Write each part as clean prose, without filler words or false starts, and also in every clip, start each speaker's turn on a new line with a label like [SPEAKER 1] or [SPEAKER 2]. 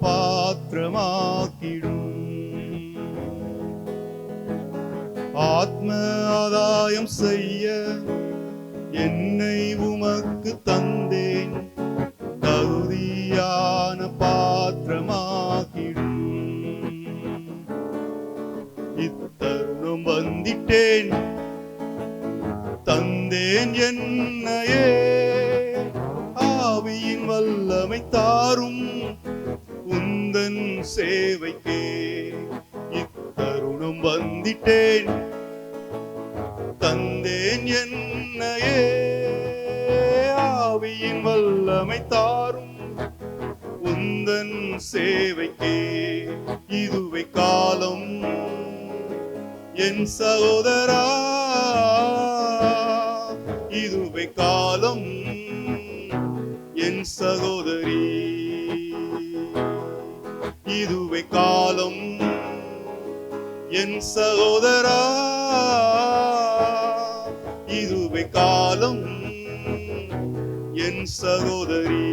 [SPEAKER 1] பாத்திரமாக்கிடும். ஆத்ம ஆதாயம் செய்ய என்னை உமக்கு தந்தேன், தகுதியான பாத்திரமாக்கிடும். இத்தருணம் வந்திட்டேன், தந்தேன் என்னையே, ஆவியின் வல்லமை தாரும் உந்தன் சேவைக்கே. இத்தருணம் வந்திட்டேன், தந்தேன் என்னையே, ஆவியின் வல்லமை தாரும் உந்தன் சேவைக்கே. இதுவே காலம் என் சகோதரா, இதுவே காலம் என் சகோதரி, இதுவே காலம் என் சகோதரா, இதுவே காலம் என் சகோதரி.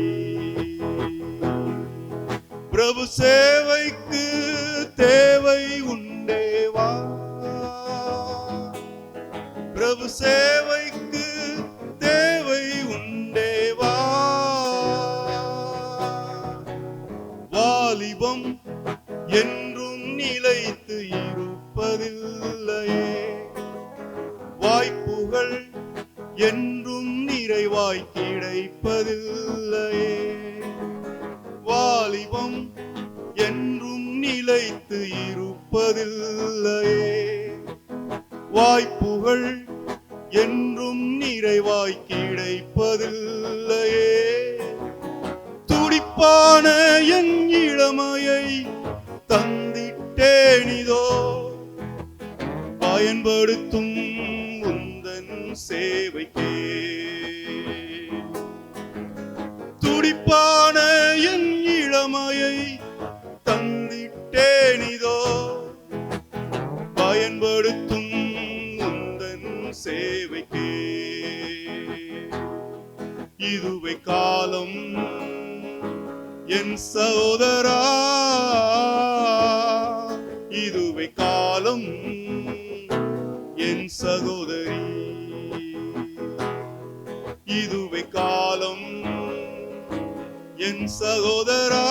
[SPEAKER 1] பிரபு சேவைக்கு தேவை உண்டேவா, பிரபு சேவைக்கு தேவை உண்டேவா. வாலிபம் என்றும் நிலைத்து இருப்பதில்லையே, வாய்ப்புகள் என்றும் நிறைவாய் கிடைப்பதில்லையே. வாலிபம் என்றும் நிலைத்து இருப்பதில்லையே, வாய்ப்புகள் என்றும் நிறைவாய் கிடைப்பதில்லையே. துடிப்பான என் இளமையை தந்திட்டேனிதோ, பயன்படுத்தும் உந்தன் சேவைக்கே. துடிப்பான என் இளமையை தந்திட்டேனிதோ, பயன்படுத்தும் உந்தன் சேவைக்கே. இதுவே காலம் என் சகோதரா, இதுவே காலம் என் சகோதரி, இதுவே காலம் என் சகோதரா,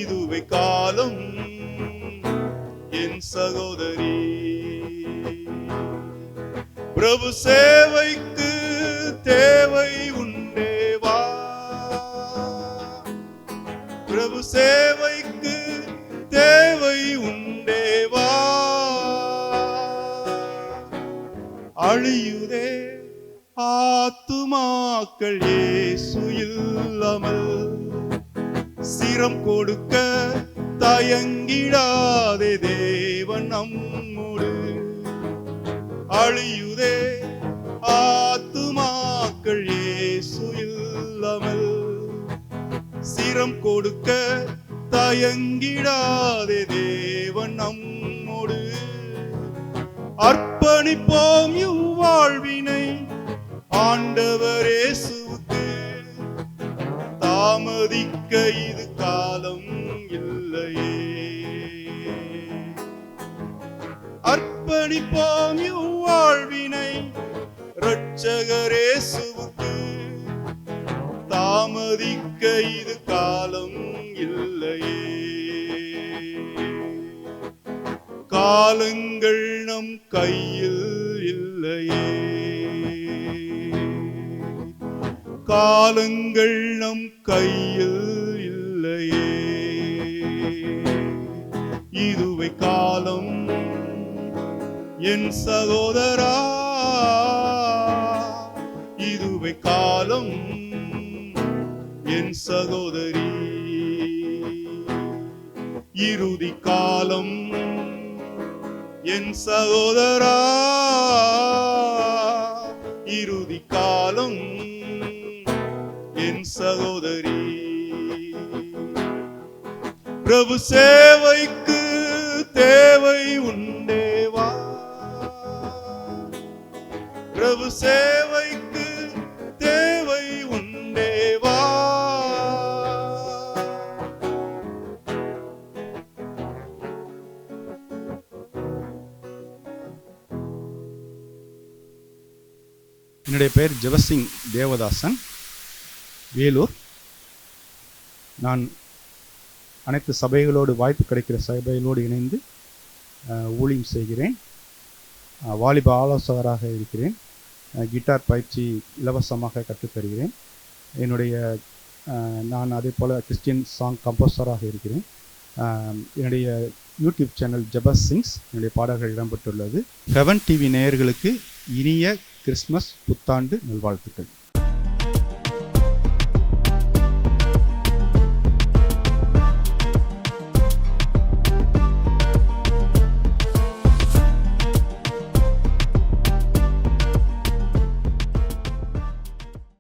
[SPEAKER 1] இதுவே காலம் என் சகோதரி. பிரபு சேவைக்கு தேவை உண்டேவா, பிரபு சேவைக்கு தேவை உண்டேவா. அழியுதே ஆத்துமாக்கள் இயேசு இல்லாமல், சிரம் கொடுக்க தயங்கிடாதே தேவன் நம்மோடு. அழியுதே ஆத்துமாக்கள் இயேசு இல்லாமல், சிரம் கொடுக்க தயங்கிடாதே தேவன் நம்மோடு. அர்ப்பணிப்போம் இவ்வாழ்வினை ஆண்டவர் இயேசுவுக்கு, தாமதிக்க இது காலம் இல்லையே. அர்ப்பணிப்போம் இவ்வாழ்வினை இரட்சகர் இயேசுவுக்கு, தாமதிக்க இது காலம் இல்லையே. காலங்கள் நம் கையில் இல்லையே, காலங்கள் நம் கையில் இல்லையே. இதுவே காலம் என் சகோதரா, இதுவே காலம் என் சகோதரி. இறுதி காலம் என் சகோதரா, இறுதி காலம் என் சகோதரி. பிரபு சேவைக்கு தேவை உண்டேவா, பிரபு சேவைக்கு தேவை உண்டேவா.
[SPEAKER 2] என்னுடைய பெயர் ஜெபசிங் தேவதாசன், வேலூர். நான் அனைத்து சபைகளோடு வாய்ப்பு கிடைக்கிற சபைகளோடு இணைந்து ஊழியம் செய்கிறேன். வாலிப ஆலோசகராக இருக்கிறேன். கிட்டார் பயிற்சி இலவசமாக கற்றுத்தருகிறேன். நான் அதே போல் கிறிஸ்டியன் சாங் கம்போசராக இருக்கிறேன். என்னுடைய யூடியூப் சேனல் ஜெபசிங்ஸ், என்னுடைய பாடல்கள் இடம்பெற்றுள்ளது. ஹெவன் டிவி நேயர்களுக்கு இனிய கிறிஸ்மஸ் புத்தாண்டு நல்வாழ்த்துக்கள்.